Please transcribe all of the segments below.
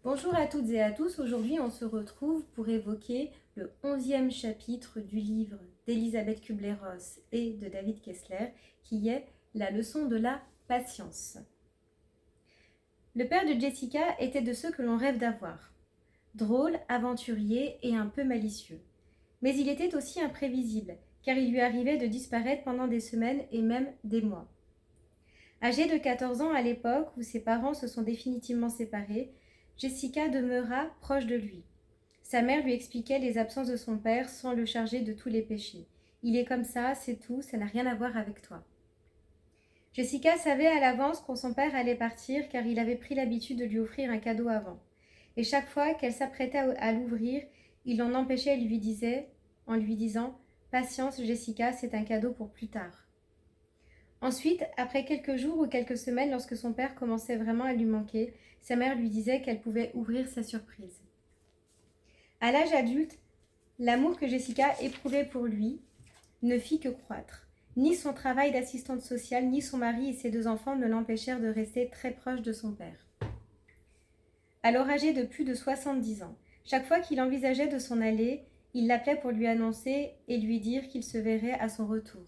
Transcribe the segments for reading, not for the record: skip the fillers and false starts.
Bonjour à toutes et à tous, aujourd'hui on se retrouve pour évoquer le 11e chapitre du livre d'Elisabeth Kubler-Ross et de David Kessler qui est la leçon de la patience. Le père de Jessica était de ceux que l'on rêve d'avoir, drôle, aventurier et un peu malicieux. Mais il était aussi imprévisible, car il lui arrivait de disparaître pendant des semaines et même des mois. Âgée de 14 ans à l'époque où ses parents se sont définitivement séparés, Jessica demeura proche de lui. Sa mère lui expliquait les absences de son père sans le charger de tous les péchés. Il est comme ça, c'est tout, ça n'a rien à voir avec toi. Jessica savait à l'avance quand son père allait partir car il avait pris l'habitude de lui offrir un cadeau avant. Et chaque fois qu'elle s'apprêtait à l'ouvrir, il l'en empêchait et lui disait, en lui disant « Patience, Jessica, c'est un cadeau pour plus tard ». Ensuite, après quelques jours ou quelques semaines, lorsque son père commençait vraiment à lui manquer, sa mère lui disait qu'elle pouvait ouvrir sa surprise. À l'âge adulte, l'amour que Jessica éprouvait pour lui ne fit que croître. Ni son travail d'assistante sociale, ni son mari et ses 2 enfants ne l'empêchèrent de rester très proche de son père. Alors âgé de plus de 70 ans, chaque fois qu'il envisageait de s'en aller, il l'appelait pour lui annoncer et lui dire qu'il se verrait à son retour.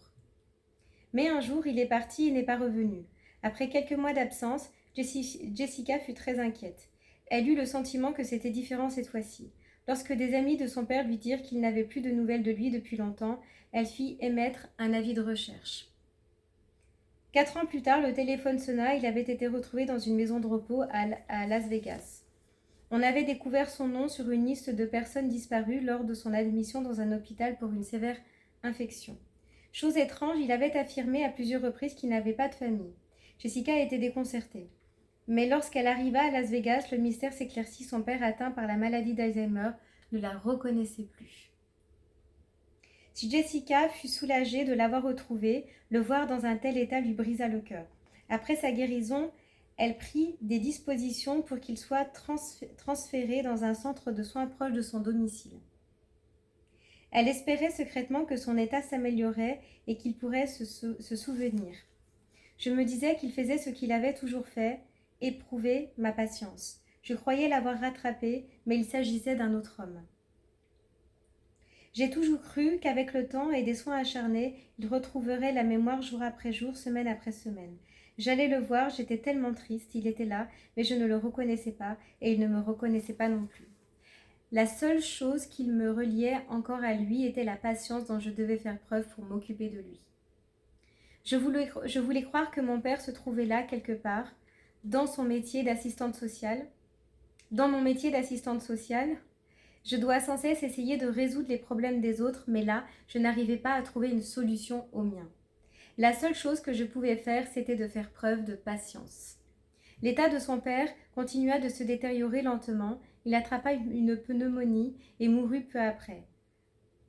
Mais un jour, il est parti et n'est pas revenu. Après quelques mois d'absence, Jessica fut très inquiète. Elle eut le sentiment que c'était différent cette fois-ci. Lorsque des amis de son père lui dirent qu'ils n'avaient plus de nouvelles de lui depuis longtemps, elle fit émettre un avis de recherche. 4 ans plus tard, le téléphone sonna, il avait été retrouvé dans une maison de repos à Las Vegas. On avait découvert son nom sur une liste de personnes disparues lors de son admission dans un hôpital pour une sévère infection. Chose étrange, il avait affirmé à plusieurs reprises qu'il n'avait pas de famille. Jessica était déconcertée. Mais lorsqu'elle arriva à Las Vegas, le mystère s'éclaircit. Son père, atteint par la maladie d'Alzheimer, ne la reconnaissait plus. Si Jessica fut soulagée de l'avoir retrouvé, le voir dans un tel état lui brisa le cœur. Après sa guérison, elle prit des dispositions pour qu'il soit transféré dans un centre de soins proche de son domicile. Elle espérait secrètement que son état s'améliorait et qu'il pourrait se souvenir. Je me disais qu'il faisait ce qu'il avait toujours fait, éprouver ma patience. Je croyais l'avoir rattrapé, mais il s'agissait d'un autre homme. J'ai toujours cru qu'avec le temps et des soins acharnés, il retrouverait la mémoire jour après jour, semaine après semaine. J'allais le voir, j'étais tellement triste, il était là, mais je ne le reconnaissais pas, et il ne me reconnaissait pas non plus. La seule chose qui me reliait encore à lui était la patience dont je devais faire preuve pour m'occuper de lui. Je voulais croire que mon père se trouvait là quelque part, dans son métier d'assistante sociale. Dans mon métier d'assistante sociale, je dois sans cesse essayer de résoudre les problèmes des autres, mais là, je n'arrivais pas à trouver une solution au mien. La seule chose que je pouvais faire, c'était de faire preuve de patience. L'état de son père continua de se détériorer lentement. Il attrapa une pneumonie et mourut peu après.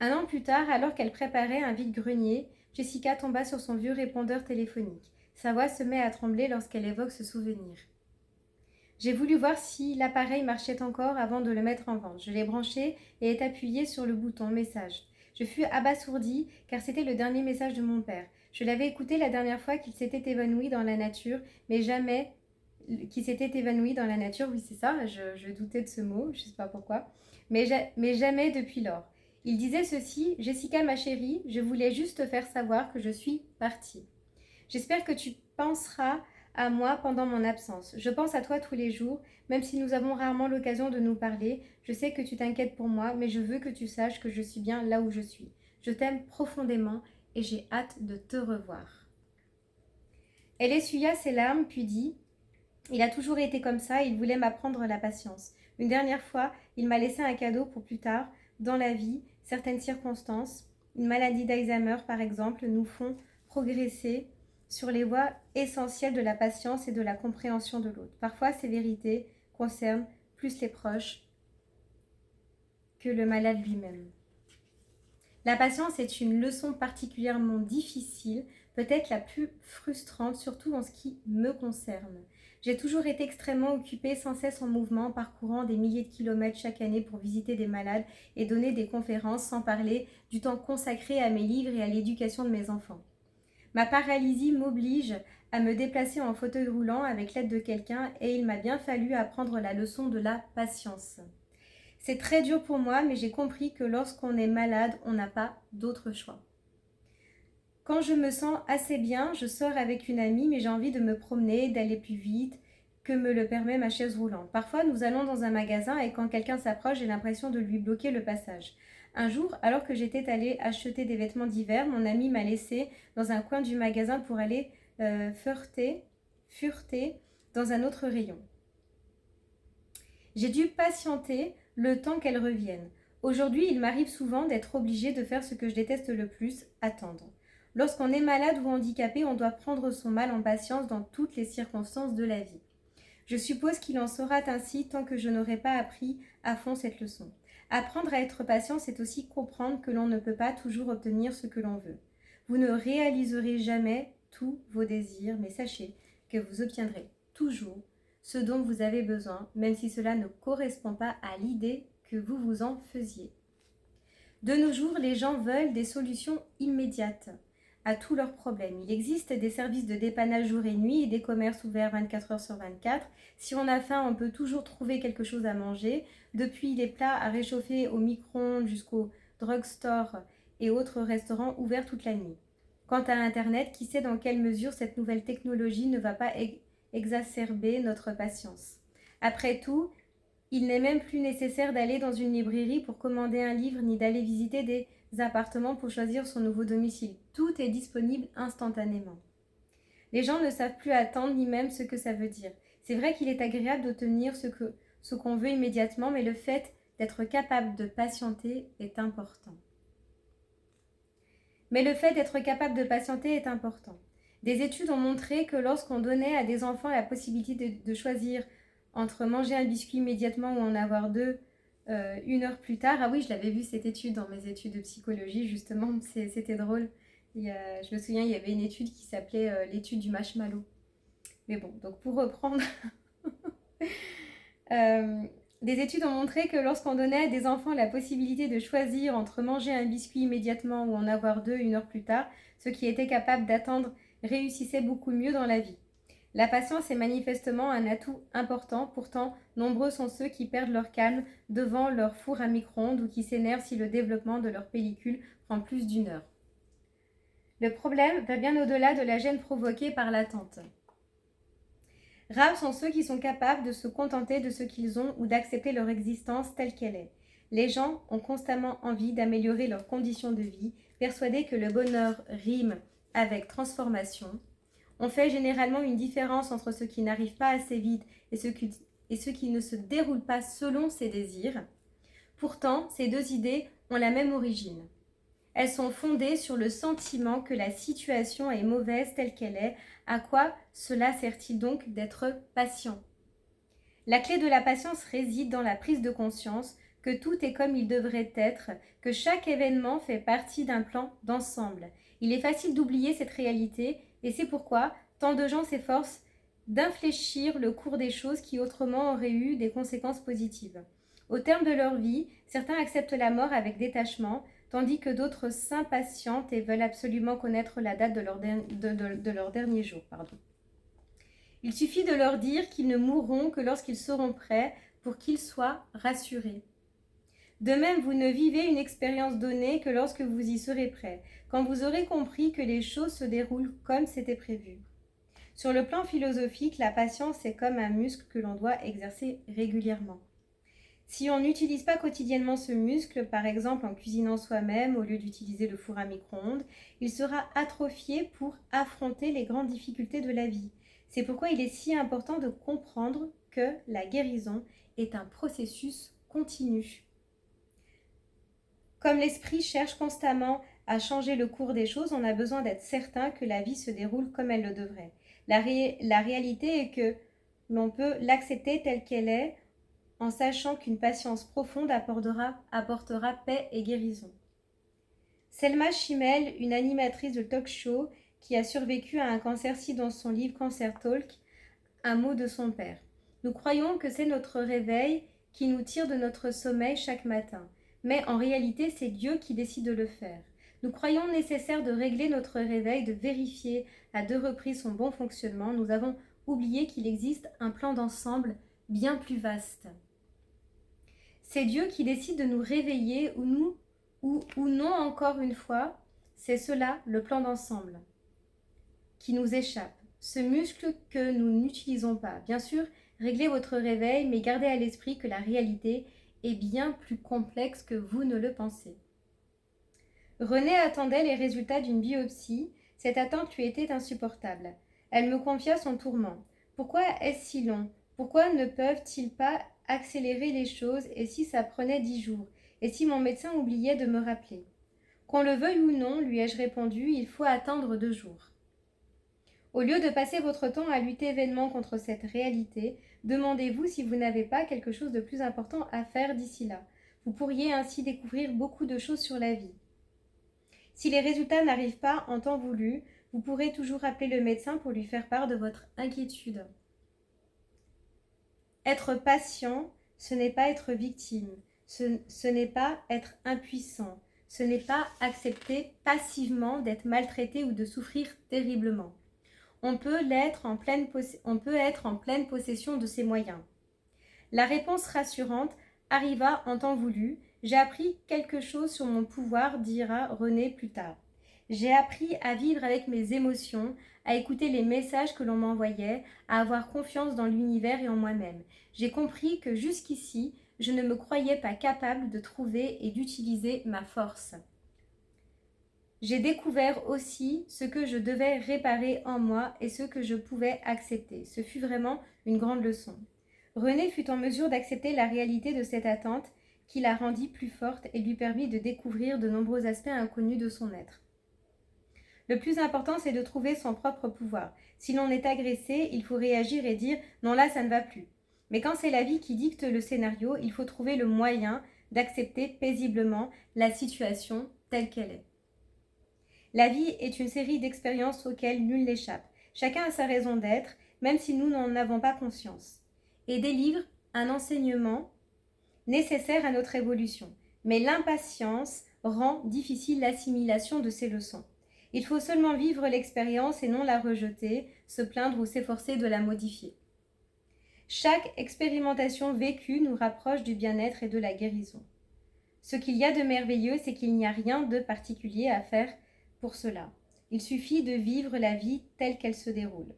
1 an plus tard, alors qu'elle préparait un vide-grenier, Jessica tomba sur son vieux répondeur téléphonique. Sa voix se met à trembler lorsqu'elle évoque ce souvenir. J'ai voulu voir si l'appareil marchait encore avant de le mettre en vente. Je l'ai branché et ai appuyé sur le bouton message. Je fus abasourdie car c'était le dernier message de mon père. Je l'avais écouté la dernière fois qu'il s'était évanoui dans la nature, mais jamais qui s'était évanoui dans la nature, oui c'est ça, je doutais de ce mot, je ne sais pas pourquoi, mais jamais depuis lors. Il disait ceci: Jessica ma chérie, je voulais juste te faire savoir que je suis partie. J'espère que tu penseras à moi pendant mon absence. Je pense à toi tous les jours, même si nous avons rarement l'occasion de nous parler. Je sais que tu t'inquiètes pour moi, mais je veux que tu saches que je suis bien là où je suis. Je t'aime profondément et j'ai hâte de te revoir. Elle essuya ses larmes, puis dit: il a toujours été comme ça, il voulait m'apprendre la patience. Une dernière fois, il m'a laissé un cadeau pour plus tard, dans la vie, certaines circonstances. Une maladie d'Alzheimer, par exemple, nous font progresser sur les voies essentielles de la patience et de la compréhension de l'autre. Parfois, ces vérités concernent plus les proches que le malade lui-même. La patience est une leçon particulièrement difficile, peut-être la plus frustrante, surtout en ce qui me concerne. J'ai toujours été extrêmement occupée, sans cesse en mouvement, parcourant des milliers de kilomètres chaque année pour visiter des malades et donner des conférences, sans parler du temps consacré à mes livres et à l'éducation de mes enfants. Ma paralysie m'oblige à me déplacer en fauteuil roulant avec l'aide de quelqu'un et il m'a bien fallu apprendre la leçon de la patience. C'est très dur pour moi, mais j'ai compris que lorsqu'on est malade, on n'a pas d'autre choix. Quand je me sens assez bien, je sors avec une amie, mais j'ai envie de me promener, d'aller plus vite que me le permet ma chaise roulante. Parfois, nous allons dans un magasin et quand quelqu'un s'approche, j'ai l'impression de lui bloquer le passage. Un jour, alors que j'étais allée acheter des vêtements d'hiver, mon ami m'a laissée dans un coin du magasin pour aller fureter dans un autre rayon. J'ai dû patienter le temps qu'elle revienne. Aujourd'hui, il m'arrive souvent d'être obligée de faire ce que je déteste le plus, attendre. Lorsqu'on est malade ou handicapé, on doit prendre son mal en patience dans toutes les circonstances de la vie. Je suppose qu'il en sera ainsi tant que je n'aurai pas appris à fond cette leçon. Apprendre à être patient, c'est aussi comprendre que l'on ne peut pas toujours obtenir ce que l'on veut. Vous ne réaliserez jamais tous vos désirs, mais sachez que vous obtiendrez toujours ce dont vous avez besoin, même si cela ne correspond pas à l'idée que vous vous en faisiez. De nos jours, les gens veulent des solutions immédiates à tous leurs problèmes. Il existe des services de dépannage jour et nuit et des commerces ouverts 24 heures sur 24. Si on a faim, on peut toujours trouver quelque chose à manger, depuis les plats à réchauffer au micro-ondes jusqu'au drugstore et autres restaurants ouverts toute la nuit. Quant à Internet, qui sait dans quelle mesure cette nouvelle technologie ne va pas exacerber notre patience. Après tout, il n'est même plus nécessaire d'aller dans une librairie pour commander un livre ni d'aller visiter des appartements pour choisir son nouveau domicile. Tout est disponible instantanément. Les gens ne savent plus attendre ni même ce que ça veut dire. C'est vrai qu'il est agréable d'obtenir ce qu'on veut immédiatement, mais le fait d'être capable de patienter est important. Des études ont montré que lorsqu'on donnait à des enfants la possibilité de choisir entre manger un biscuit immédiatement ou en avoir deux une heure plus tard, ah oui, je l'avais vu cette étude dans mes études de psychologie, justement, c'était drôle. Je me souviens, il y avait une étude qui s'appelait l'étude du marshmallow. Mais bon, donc pour reprendre, des études ont montré que lorsqu'on donnait à des enfants la possibilité de choisir entre manger un biscuit immédiatement ou en avoir deux une heure plus tard, ceux qui étaient capables d'attendre réussissaient beaucoup mieux dans la vie. La patience est manifestement un atout important, pourtant nombreux sont ceux qui perdent leur calme devant leur four à micro-ondes ou qui s'énervent si le développement de leur pellicule prend plus d'une heure. Le problème va bien au-delà de la gêne provoquée par l'attente. Rares sont ceux qui sont capables de se contenter de ce qu'ils ont ou d'accepter leur existence telle qu'elle est. Les gens ont constamment envie d'améliorer leurs conditions de vie, persuadés que le bonheur rime avec transformation. On fait généralement une différence entre ce qui n'arrive pas assez vite et ce qui ne se déroule pas selon ses désirs. Pourtant, ces deux idées ont la même origine. Elles sont fondées sur le sentiment que la situation est mauvaise telle qu'elle est. À quoi cela sert-il donc d'être patient ? La clé de la patience réside dans la prise de conscience que tout est comme il devrait être, que chaque événement fait partie d'un plan d'ensemble. Il est facile d'oublier cette réalité et c'est pourquoi tant de gens s'efforcent d'infléchir le cours des choses qui autrement auraient eu des conséquences positives. Au terme de leur vie, certains acceptent la mort avec détachement, tandis que d'autres s'impatientent et veulent absolument connaître la date de leur dernier jour. Il suffit de leur dire qu'ils ne mourront que lorsqu'ils seront prêts pour qu'ils soient rassurés. De même, vous ne vivez une expérience donnée que lorsque vous y serez prêt, quand vous aurez compris que les choses se déroulent comme c'était prévu. Sur le plan philosophique, la patience est comme un muscle que l'on doit exercer régulièrement. Si on n'utilise pas quotidiennement ce muscle, par exemple en cuisinant soi-même au lieu d'utiliser le four à micro-ondes, il sera atrophié pour affronter les grandes difficultés de la vie. C'est pourquoi il est si important de comprendre que la guérison est un processus continu. Comme l'esprit cherche constamment à changer le cours des choses, on a besoin d'être certain que la vie se déroule comme elle le devrait. La réalité est que l'on peut l'accepter telle qu'elle est en sachant qu'une patience profonde apportera paix et guérison. Selma Chimel, une animatrice de talk-show qui a survécu à un cancer, cite dans son livre Cancer Talk un mot de son père. Nous croyons que c'est notre réveil qui nous tire de notre sommeil chaque matin, mais en réalité c'est Dieu qui décide de le faire. Nous croyons nécessaire de régler notre réveil, de vérifier à 2 reprises son bon fonctionnement. Nous avons oublié qu'il existe un plan d'ensemble bien plus vaste. C'est Dieu qui décide de nous réveiller ou non encore une fois. C'est cela, le plan d'ensemble, qui nous échappe. Ce muscle que nous n'utilisons pas. Bien sûr, réglez votre réveil, mais gardez à l'esprit que la réalité est bien plus complexe que vous ne le pensez. René attendait les résultats d'une biopsie. Cette attente lui était insupportable. Elle me confia son tourment. Pourquoi est-ce si long? Pourquoi ne peuvent-ils pas accélérer les choses? Et si ça prenait 10 jours? Et si mon médecin oubliait de me rappeler? Qu'on le veuille ou non, lui ai-je répondu, il faut attendre 2 jours. Au lieu de passer votre temps à lutter vainement contre cette réalité, demandez-vous si vous n'avez pas quelque chose de plus important à faire d'ici là. Vous pourriez ainsi découvrir beaucoup de choses sur la vie. Si les résultats n'arrivent pas en temps voulu, vous pourrez toujours appeler le médecin pour lui faire part de votre inquiétude. Être patient, ce n'est pas être victime, ce n'est pas être impuissant, ce n'est pas accepter passivement d'être maltraité ou de souffrir terriblement. On peut être en pleine possession de ses moyens. La réponse rassurante arriva en temps voulu. J'ai appris quelque chose sur mon pouvoir, dira René plus tard. J'ai appris à vivre avec mes émotions, à écouter les messages que l'on m'envoyait, à avoir confiance dans l'univers et en moi-même. J'ai compris que jusqu'ici, je ne me croyais pas capable de trouver et d'utiliser ma force. J'ai découvert aussi ce que je devais réparer en moi et ce que je pouvais accepter. Ce fut vraiment une grande leçon. René fut en mesure d'accepter la réalité de cette attente qui la rendit plus forte et lui permit de découvrir de nombreux aspects inconnus de son être. Le plus important, c'est de trouver son propre pouvoir. Si l'on est agressé, il faut réagir et dire « non, là, ça ne va plus ». Mais quand c'est la vie qui dicte le scénario, il faut trouver le moyen d'accepter paisiblement la situation telle qu'elle est. La vie est une série d'expériences auxquelles nul n'échappe. Chacun a sa raison d'être, même si nous n'en avons pas conscience, et délivre un enseignement nécessaire à notre évolution. Mais l'impatience rend difficile l'assimilation de ces leçons. Il faut seulement vivre l'expérience et non la rejeter, se plaindre ou s'efforcer de la modifier. Chaque expérimentation vécue nous rapproche du bien-être et de la guérison. Ce qu'il y a de merveilleux, c'est qu'il n'y a rien de particulier à faire pour cela. Il suffit de vivre la vie telle qu'elle se déroule.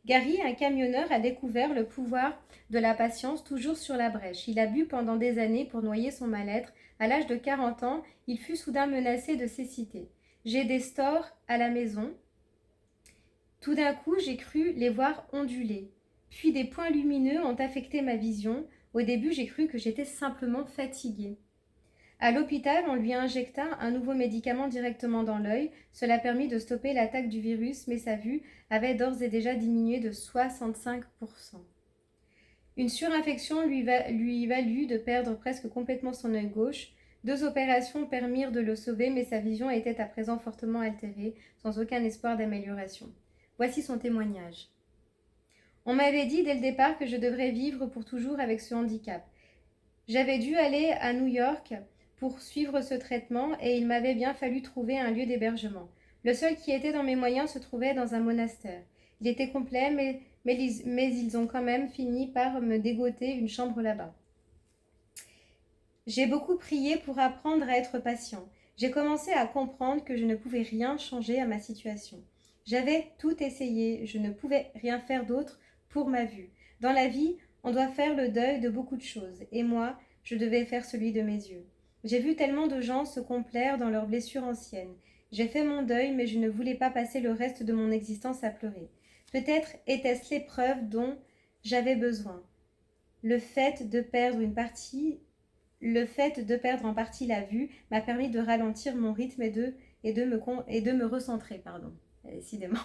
Gary, un camionneur, a découvert le pouvoir de la patience toujours sur la brèche. Il a bu pendant des années pour noyer son mal-être. À l'âge de 40 ans, il fut soudain menacé de cécité. J'ai des stores à la maison. Tout d'un coup, j'ai cru les voir onduler. Puis des points lumineux ont affecté ma vision. Au début, j'ai cru que j'étais simplement fatiguée. À l'hôpital, on lui injecta un nouveau médicament directement dans l'œil. Cela permit de stopper l'attaque du virus, mais sa vue avait d'ores et déjà diminué de 65%. Une surinfection lui valut de perdre presque complètement son œil gauche. 2 opérations permirent de le sauver, mais sa vision était à présent fortement altérée, sans aucun espoir d'amélioration. Voici son témoignage. On m'avait dit dès le départ que je devrais vivre pour toujours avec ce handicap. J'avais dû aller à New York pour suivre ce traitement et il m'avait bien fallu trouver un lieu d'hébergement. Le seul qui était dans mes moyens se trouvait dans un monastère. Il était complet, mais ils ont quand même fini par me dégoter une chambre là-bas. J'ai beaucoup prié pour apprendre à être patient. J'ai commencé à comprendre que je ne pouvais rien changer à ma situation. J'avais tout essayé, je ne pouvais rien faire d'autre pour ma vue. Dans la vie, on doit faire le deuil de beaucoup de choses, et moi, je devais faire celui de mes yeux. J'ai vu tellement de gens se complaire dans leurs blessures anciennes. J'ai fait mon deuil, mais je ne voulais pas passer le reste de mon existence à pleurer. Peut-être était-ce l'épreuve dont j'avais besoin. Le fait de perdre en partie la vue m'a permis de ralentir mon rythme et de me recentrer, décidément.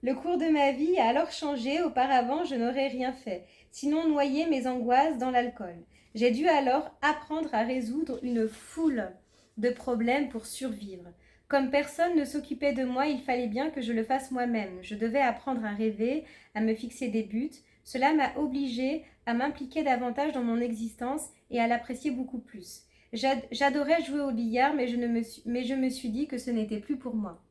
Le cours de ma vie a alors changé. Auparavant, je n'aurais rien fait, sinon noyer mes angoisses dans l'alcool. J'ai dû alors apprendre à résoudre une foule de problèmes pour survivre. Comme personne ne s'occupait de moi, il fallait bien que je le fasse moi-même. Je devais apprendre à rêver, à me fixer des buts. Cela m'a obligée à m'impliquer davantage dans mon existence et à l'apprécier beaucoup plus. J'adorais jouer au billard, mais je me suis dit que ce n'était plus pour moi.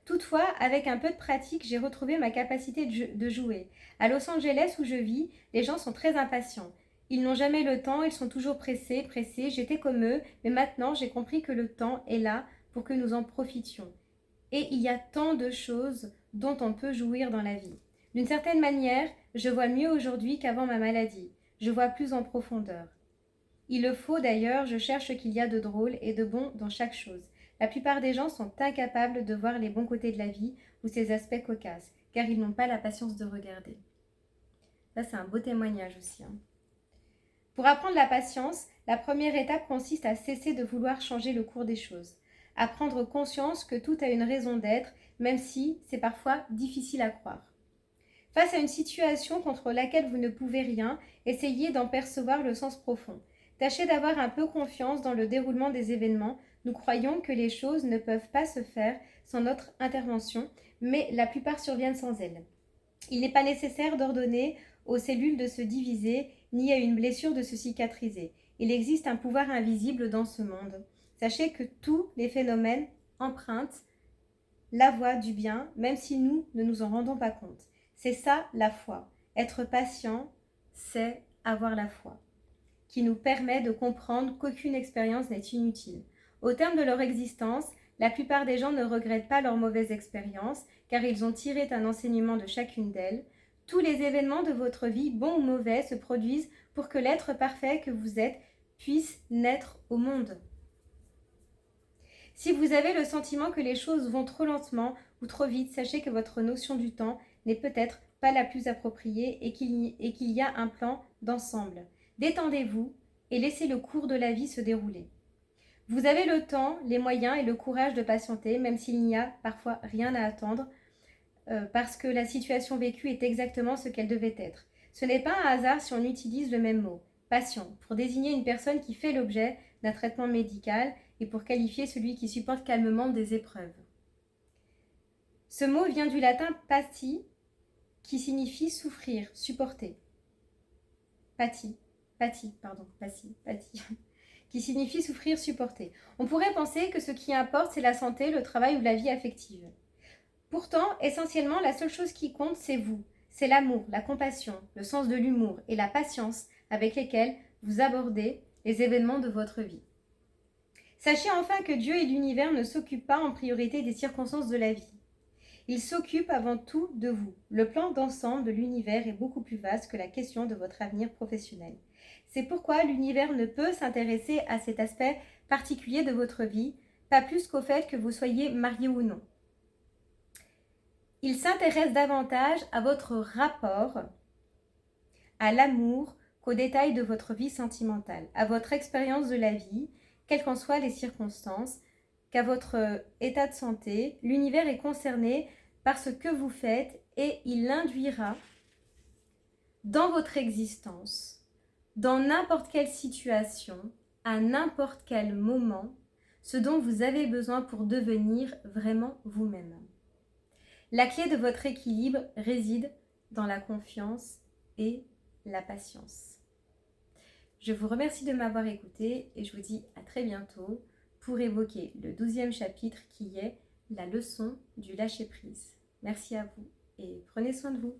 Toutefois, avec un peu de pratique, j'ai retrouvé ma capacité de jouer. À Los Angeles, où je vis, les gens sont très impatients. Ils n'ont jamais le temps, ils sont toujours pressés, pressés. J'étais comme eux, mais maintenant j'ai compris que le temps est là pour que nous en profitions. Et il y a tant de choses dont on peut jouir dans la vie. D'une certaine manière, je vois mieux aujourd'hui qu'avant ma maladie. Je vois plus en profondeur. Il le faut d'ailleurs, je cherche ce qu'il y a de drôle et de bon dans chaque chose. La plupart des gens sont incapables de voir les bons côtés de la vie ou ses aspects cocasses, car ils n'ont pas la patience de regarder. Ça, c'est un beau témoignage aussi. Pour apprendre la patience, la première étape consiste à cesser de vouloir changer le cours des choses, à prendre conscience que tout a une raison d'être, même si c'est parfois difficile à croire. Face à une situation contre laquelle vous ne pouvez rien, essayez d'en percevoir le sens profond. Tâchez d'avoir un peu confiance dans le déroulement des événements. Nous croyons que les choses ne peuvent pas se faire sans notre intervention, mais la plupart surviennent sans elle. Il n'est pas nécessaire d'ordonner aux cellules de se diviser, ni à une blessure de se cicatriser. Il existe un pouvoir invisible dans ce monde. Sachez que tous les phénomènes empruntent la voie du bien, même si nous ne nous en rendons pas compte. C'est ça la foi. Être patient, c'est avoir la foi, qui nous permet de comprendre qu'aucune expérience n'est inutile. Au terme de leur existence, la plupart des gens ne regrettent pas leur mauvaise expérience, car ils ont tiré un enseignement de chacune d'elles. Tous les événements de votre vie, bons ou mauvais, se produisent pour que l'être parfait que vous êtes puisse naître au monde. Si vous avez le sentiment que les choses vont trop lentement ou trop vite, sachez que votre notion du temps n'est peut-être pas la plus appropriée et qu'il y a un plan d'ensemble. Détendez-vous et laissez le cours de la vie se dérouler. Vous avez le temps, les moyens et le courage de patienter, même s'il n'y a parfois rien à attendre, parce que la situation vécue est exactement ce qu'elle devait être. Ce n'est pas un hasard si on utilise le même mot, patient, pour désigner une personne qui fait l'objet d'un traitement médical et pour qualifier celui qui supporte calmement des épreuves. Ce mot vient du latin pati, qui signifie souffrir, supporter. Pati, qui signifie souffrir, supporter. On pourrait penser que ce qui importe, c'est la santé, le travail ou la vie affective. Pourtant, essentiellement, la seule chose qui compte, c'est vous. C'est l'amour, la compassion, le sens de l'humour et la patience avec lesquels vous abordez les événements de votre vie. Sachez enfin que Dieu et l'univers ne s'occupent pas en priorité des circonstances de la vie. Ils s'occupent avant tout de vous. Le plan d'ensemble de l'univers est beaucoup plus vaste que la question de votre avenir professionnel. C'est pourquoi l'univers ne peut s'intéresser à cet aspect particulier de votre vie, pas plus qu'au fait que vous soyez marié ou non. Il s'intéresse davantage à votre rapport, à l'amour, qu'aux détails de votre vie sentimentale, à votre expérience de la vie, quelles qu'en soient les circonstances, qu'à votre état de santé. L'univers est concerné par ce que vous faites et il induira dans votre existence, dans n'importe quelle situation, à n'importe quel moment, ce dont vous avez besoin pour devenir vraiment vous-même. La clé de votre équilibre réside dans la confiance et la patience. Je vous remercie de m'avoir écouté et je vous dis à très bientôt pour évoquer le 12e chapitre qui est la leçon du lâcher-prise. Merci à vous et prenez soin de vous.